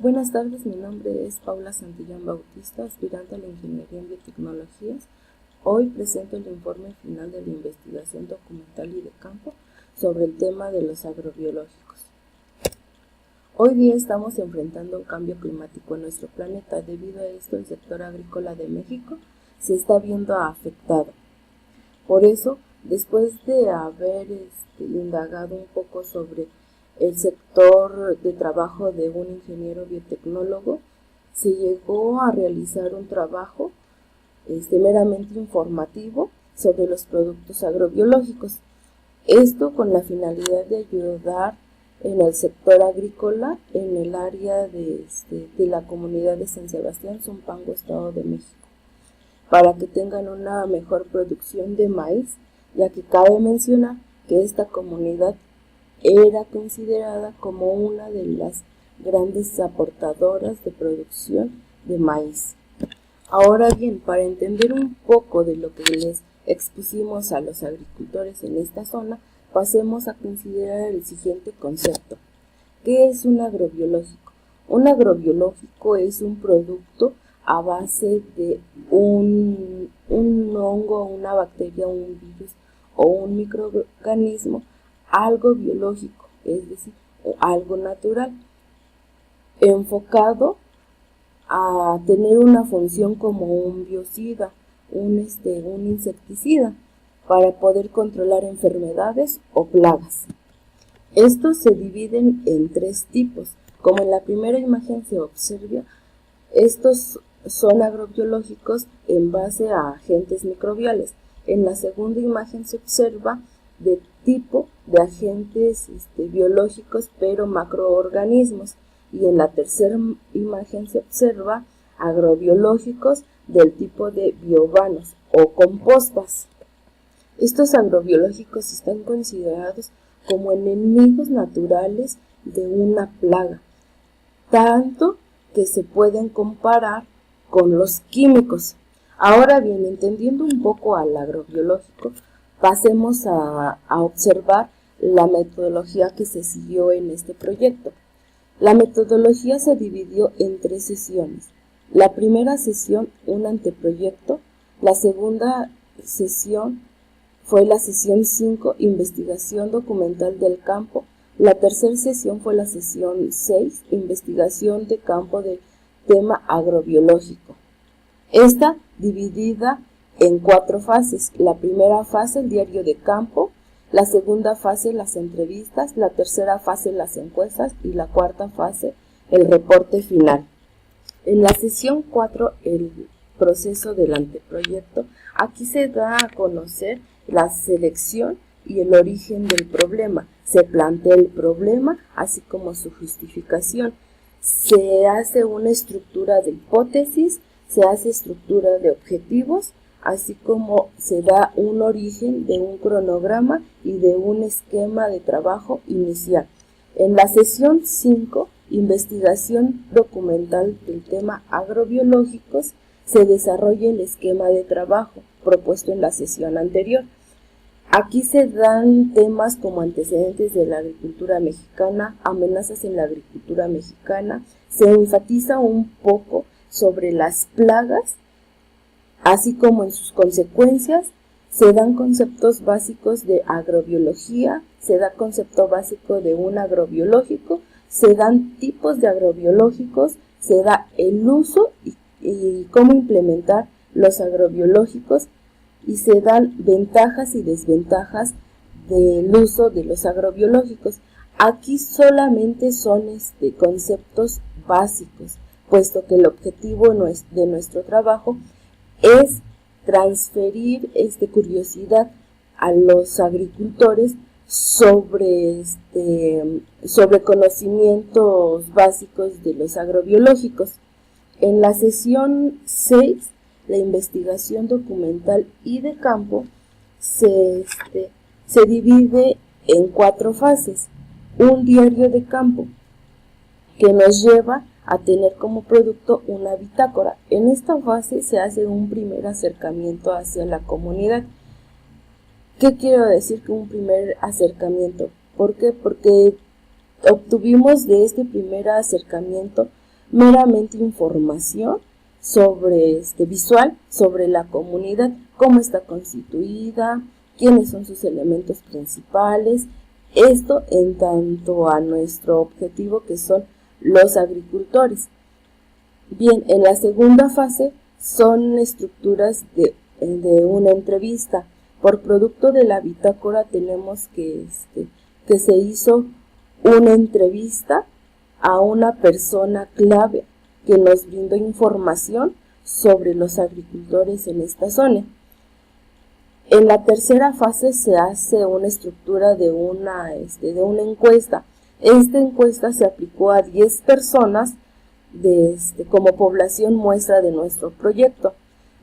Buenas tardes, mi nombre es Paula Santillán Bautista, aspirante a la Ingeniería en Biotecnologías. Hoy presento el informe final de la investigación documental y de campo sobre el tema de los agrobiológicos. Hoy día estamos enfrentando un cambio climático en nuestro planeta. Debido a esto, el sector agrícola de México se está viendo afectado. Por eso, después de haber indagado un poco sobre el sector de trabajo de un ingeniero biotecnólogo, se llegó a realizar un trabajo meramente informativo sobre los productos agrobiológicos. Esto con la finalidad de ayudar en el sector agrícola en el área de la comunidad de San Sebastián, Zumpango, Estado de México, para que tengan una mejor producción de maíz, ya que cabe mencionar que esta comunidad era considerada como una de las grandes aportadoras de producción de maíz. Ahora bien, para entender un poco de lo que les expusimos a los agricultores en esta zona, pasemos a considerar el siguiente concepto. ¿Qué es un agrobiológico? Un agrobiológico es un producto a base de un hongo, una bacteria, un virus o un microorganismo, algo biológico, es decir, algo natural, enfocado a tener una función como un biocida, un insecticida, para poder controlar enfermedades o plagas. Estos se dividen en tres tipos. Como en la primera imagen se observa, estos son agrobiológicos en base a agentes microbiales. En la segunda imagen se observa de tipo de agentes biológicos pero macroorganismos, y en la tercera imagen se observa agrobiológicos del tipo de biovanos o compostas. Estos agrobiológicos están considerados como enemigos naturales de una plaga, tanto que se pueden comparar con los químicos. Ahora bien, entendiendo un poco al agrobiológico, pasemos a observar la metodología que se siguió en este proyecto. La metodología se dividió en 3 sesiones. La primera sesión, un anteproyecto. La segunda sesión fue la sesión 5, investigación documental del campo. La tercera sesión fue la sesión 6, investigación de campo del tema agrobiológico. Esta dividida en 4 fases. La primera fase, el diario de campo. La segunda fase, las entrevistas. La tercera fase, las encuestas. Y la cuarta fase, el reporte final. En la sesión 4, el proceso del anteproyecto. Aquí se da a conocer la selección y el origen del problema. Se plantea el problema, así como su justificación. Se hace una estructura de hipótesis, se hace estructura de objetivos, así como se da un origen de un cronograma y de un esquema de trabajo inicial. En la sesión 5, investigación documental del tema agrobiológicos, se desarrolla el esquema de trabajo propuesto en la sesión anterior. Aquí se dan temas como antecedentes de la agricultura mexicana, amenazas en la agricultura mexicana, se enfatiza un poco sobre las plagas, así como en sus consecuencias. Se dan conceptos básicos de agrobiología, se da concepto básico de un agrobiológico, se dan tipos de agrobiológicos, se da el uso y cómo implementar los agrobiológicos, y se dan ventajas y desventajas del uso de los agrobiológicos. Aquí solamente son conceptos básicos, puesto que el objetivo de nuestro trabajo es transferir curiosidad a los agricultores sobre conocimientos básicos de los agrobiológicos. En la sesión 6, la investigación documental y de campo, se divide en 4 fases. Un diario de campo, que nos lleva a tener como producto una bitácora. En esta fase se hace un primer acercamiento hacia la comunidad. ¿Qué quiero decir con un primer acercamiento? ¿Por qué? Porque obtuvimos de este primer acercamiento meramente información sobre visual sobre la comunidad, cómo está constituida, quiénes son sus elementos principales, esto en tanto a nuestro objetivo que son los agricultores. Bien, en la segunda fase son estructuras de una entrevista. Por producto de la bitácora tenemos que se hizo una entrevista a una persona clave que nos brindó información sobre los agricultores en esta zona. En la tercera fase se hace una estructura de una encuesta. Esta encuesta se aplicó a 10 personas como población muestra de nuestro proyecto.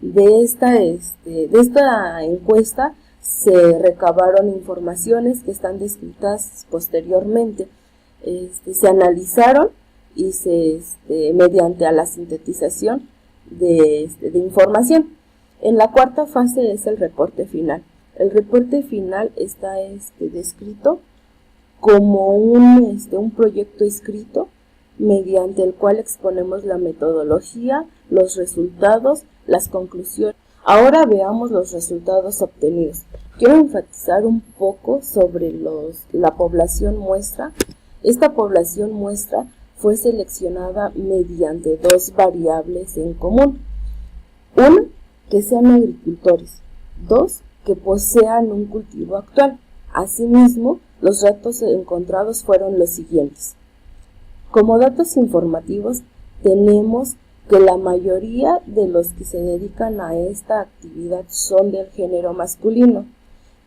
De esta encuesta se recabaron informaciones que están descritas posteriormente. Se analizaron y mediante a la sintetización de información. En la cuarta fase es el reporte final. El reporte final está descrito como un proyecto escrito mediante el cual exponemos la metodología, los resultados, las conclusiones. Ahora veamos los resultados obtenidos. Quiero enfatizar un poco sobre la población muestra. Esta población muestra fue seleccionada mediante dos variables en común. Una, que sean agricultores. Dos, que posean un cultivo actual. Asimismo, los datos encontrados fueron los siguientes. Como datos informativos, tenemos que la mayoría de los que se dedican a esta actividad son del género masculino,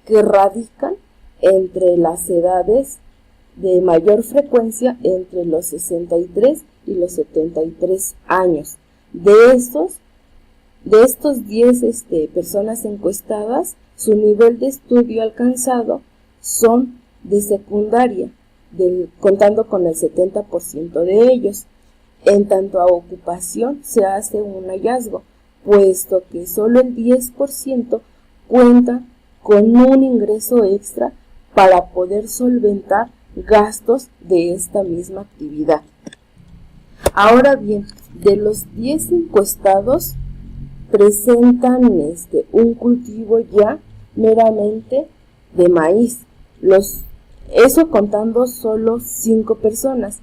que radican entre las edades de mayor frecuencia entre los 63 y los 73 años. De estos 10 personas encuestadas, su nivel de estudio alcanzado son de secundaria, contando con el 70% de ellos. En tanto a ocupación se hace un hallazgo, puesto que solo el 10% cuenta con un ingreso extra para poder solventar gastos de esta misma actividad. Ahora bien, de los 10 encuestados presentan un cultivo ya meramente de maíz. Eso contando solo 5 personas.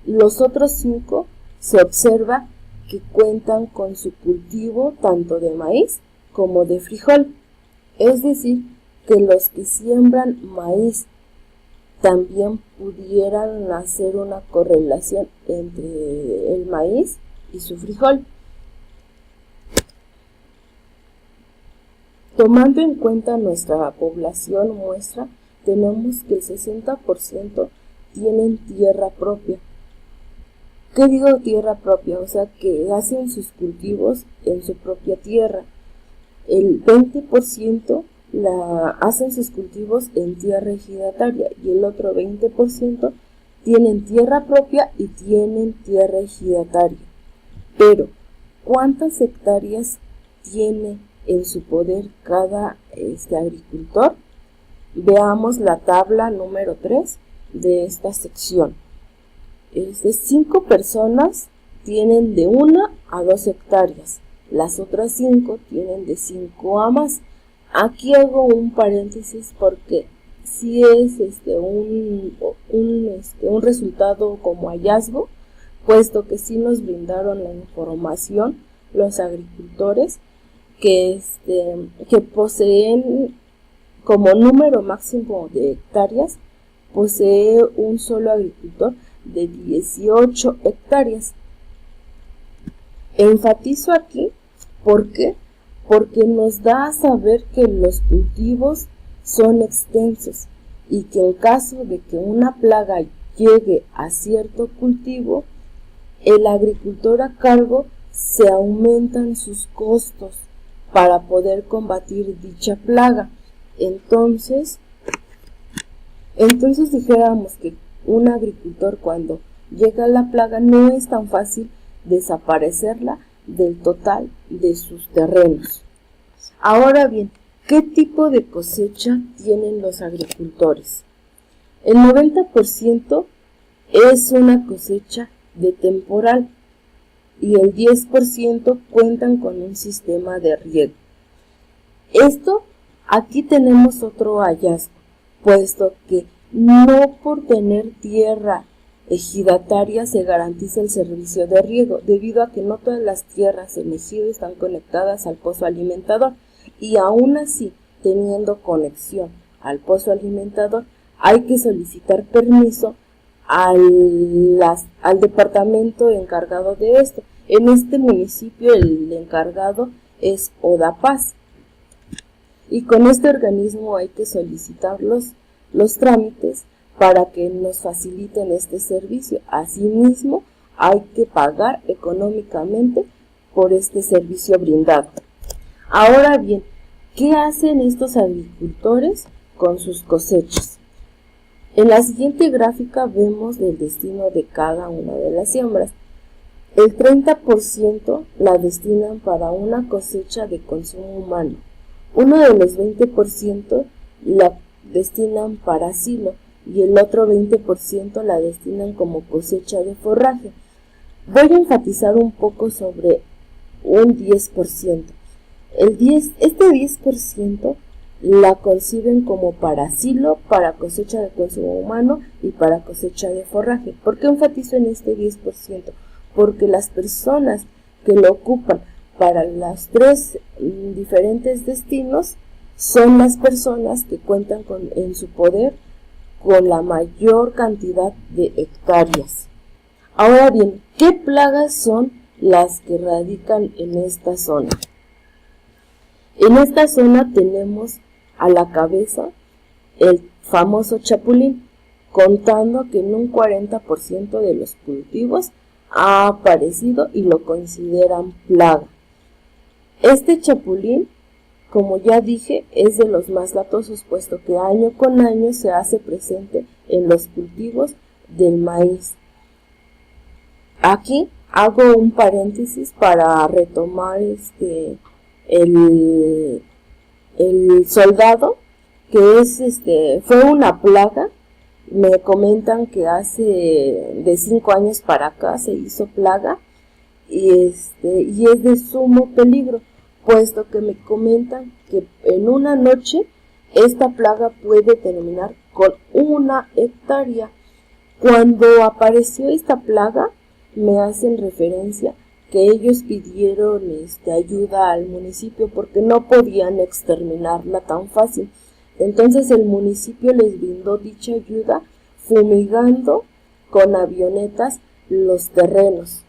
Los otros 5 se observa que cuentan con su cultivo tanto de maíz como de frijol. Es decir, que los que siembran maíz también pudieran hacer una correlación entre el maíz y su frijol. Tomando en cuenta nuestra población muestra, tenemos que el 60% tienen tierra propia. ¿Qué digo tierra propia? O sea, que hacen sus cultivos en su propia tierra. El 20% hacen sus cultivos en tierra ejidataria y el otro 20% tienen tierra propia y tienen tierra ejidataria. Pero, ¿cuántas hectáreas tiene en su poder cada agricultor? Veamos la tabla número 3 de esta sección. 5 personas tienen de 1 a 2 hectáreas, las otras 5 tienen de 5 a más. Aquí hago un paréntesis porque si es un resultado como hallazgo, puesto que sí nos brindaron la información los agricultores que poseen como número máximo de hectáreas, posee un solo agricultor de 18 hectáreas. Enfatizo aquí, ¿por qué? Porque nos da a saber que los cultivos son extensos y que en caso de que una plaga llegue a cierto cultivo, el agricultor a cargo se aumentan sus costos para poder combatir dicha plaga. Entonces dijéramos que un agricultor cuando llega la plaga no es tan fácil desaparecerla del total de sus terrenos. Ahora bien, ¿qué tipo de cosecha tienen los agricultores? El 90% es una cosecha de temporal, y el 10% cuentan con un sistema de riego. Aquí tenemos otro hallazgo, puesto que no por tener tierra ejidataria se garantiza el servicio de riego, debido a que no todas las tierras en ejido están conectadas al pozo alimentador, y aún así, teniendo conexión al pozo alimentador, hay que solicitar permiso al departamento encargado de esto. En este municipio el encargado es Odapaz, y con este organismo hay que solicitar los trámites para que nos faciliten este servicio. Asimismo, hay que pagar económicamente por este servicio brindado. Ahora bien, ¿qué hacen estos agricultores con sus cosechas? En la siguiente gráfica vemos el destino de cada una de las siembras. El 30% la destinan para una cosecha de consumo humano. Uno de los 20% la destinan para silo y el otro 20% la destinan como cosecha de forraje. Voy a enfatizar un poco sobre un 10%. Este 10% la conciben como para silo, para cosecha de consumo humano y para cosecha de forraje. ¿Por qué enfatizo en este 10%? Porque las personas que lo ocupan para los tres diferentes destinos son las personas que cuentan en su poder con la mayor cantidad de hectáreas. Ahora bien, ¿qué plagas son las que radican en esta zona? En esta zona tenemos a la cabeza el famoso chapulín, contando que en un 40% de los cultivos ha aparecido y lo consideran plaga. Este chapulín, como ya dije, es de los más latosos, puesto que año con año se hace presente en los cultivos del maíz. Aquí hago un paréntesis para retomar el soldado, que fue una plaga. Me comentan que hace de 5 años para acá se hizo plaga y es de sumo peligro, puesto que me comentan que en una noche esta plaga puede terminar con 1 hectárea. Cuando apareció esta plaga, me hacen referencia que ellos pidieron ayuda al municipio porque no podían exterminarla tan fácil. Entonces el municipio les brindó dicha ayuda fumigando con avionetas los terrenos.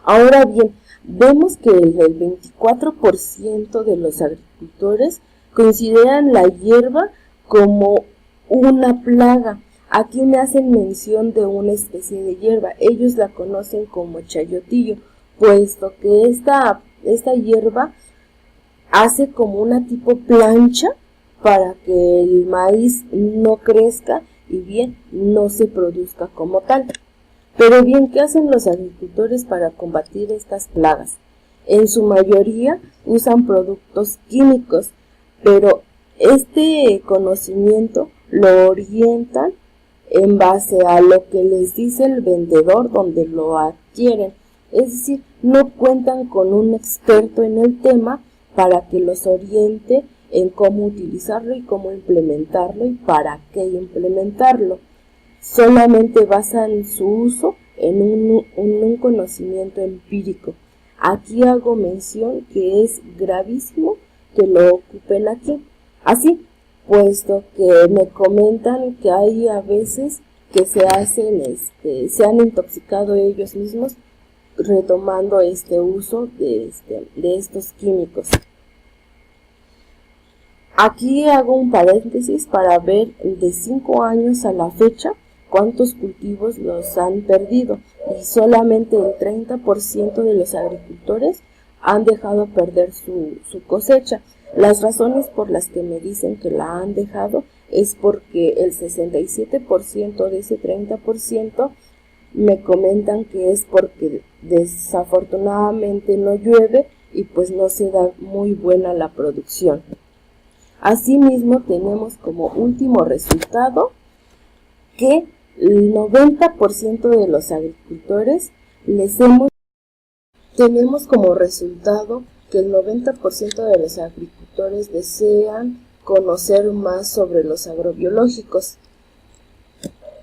Ahora bien, vemos que el 24% de los agricultores consideran la hierba como una plaga. Aquí me hacen mención de una especie de hierba. Ellos la conocen como chayotillo, puesto que esta hierba hace como una tipo plancha para que el maíz no crezca y bien no se produzca como tal. Pero bien, ¿qué hacen los agricultores para combatir estas plagas? En su mayoría usan productos químicos, pero este conocimiento lo orientan en base a lo que les dice el vendedor donde lo adquieren. Es decir, no cuentan con un experto en el tema para que los oriente en cómo utilizarlo y cómo implementarlo y para qué implementarlo. Solamente basan su uso en un conocimiento empírico. Aquí hago mención que es gravísimo que lo ocupen aquí. Así, puesto que me comentan que hay a veces que se han intoxicado ellos mismos retomando este uso de estos químicos. Aquí hago un paréntesis para ver de 5 años a la fecha cuántos cultivos los han perdido, y solamente el 30% de los agricultores han dejado perder su cosecha. Las razones por las que me dicen que la han dejado es porque el 67% de ese 30% me comentan que es porque desafortunadamente no llueve y pues no se da muy buena la producción. Asimismo, tenemos como último resultado que el 90% de los agricultores les hemos Tenemos como resultado que el 90% de los agricultores desean conocer más sobre los agrobiológicos.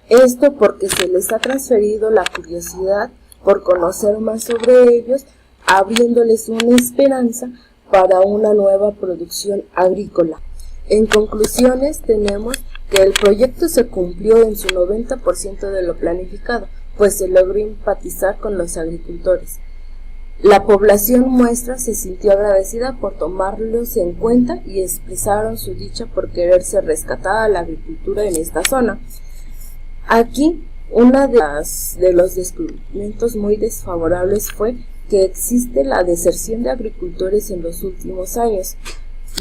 Esto porque se les ha transferido la curiosidad por conocer más sobre ellos, abriéndoles una esperanza para una nueva producción agrícola. En conclusiones, tenemos que el proyecto se cumplió en su 90% de lo planificado, pues se logró empatizar con los agricultores. La población muestra se sintió agradecida por tomarlos en cuenta y expresaron su dicha por quererse rescatada la agricultura en esta zona. Aquí, uno de los descubrimientos muy desfavorables fue que existe la deserción de agricultores en los últimos años,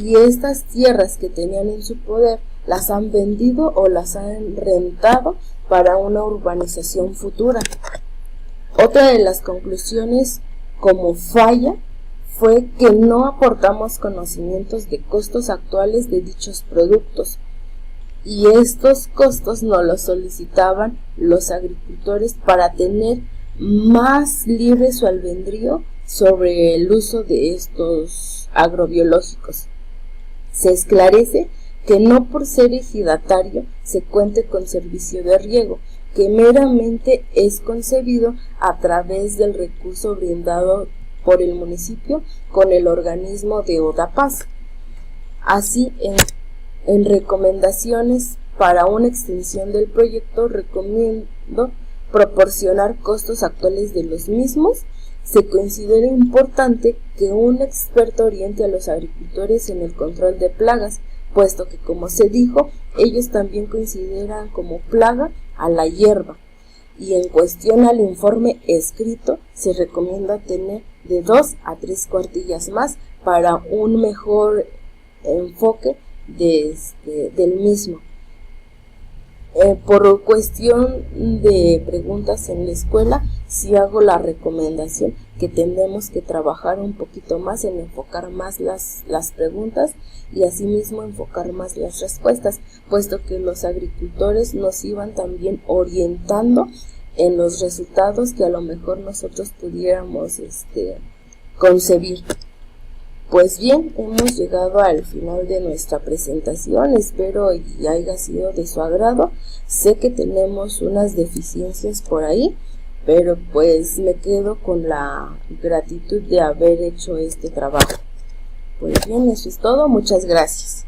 y estas tierras que tenían en su poder las han vendido o las han rentado para una urbanización futura. Otra de las conclusiones como falla fue que no aportamos conocimientos de costos actuales de dichos productos, y estos costos no los solicitaban los agricultores para tener más libre su albedrío sobre el uso de estos agrobiológicos. Se esclarece que no por ser ejidatario se cuente con servicio de riego, que meramente es concebido a través del recurso brindado por el municipio con el organismo de ODAPAS. Así, en recomendaciones para una extensión del proyecto, recomiendo proporcionar costos actuales de los mismos. Se considera importante que un experto oriente a los agricultores en el control de plagas, puesto que, como se dijo, ellos también consideran como plaga a la hierba. Y en cuestión al informe escrito, se recomienda tener de 2 a 3 cuartillas más para un mejor enfoque del mismo. Por cuestión de preguntas en la escuela, sí hago la recomendación que tenemos que trabajar un poquito más en enfocar más las preguntas y asimismo enfocar más las respuestas, puesto que los agricultores nos iban también orientando en los resultados que a lo mejor nosotros pudiéramos concebir. Pues bien, hemos llegado al final de nuestra presentación, espero y haya sido de su agrado. Sé que tenemos unas deficiencias por ahí, pero pues me quedo con la gratitud de haber hecho este trabajo. Pues bien, eso es todo, muchas gracias.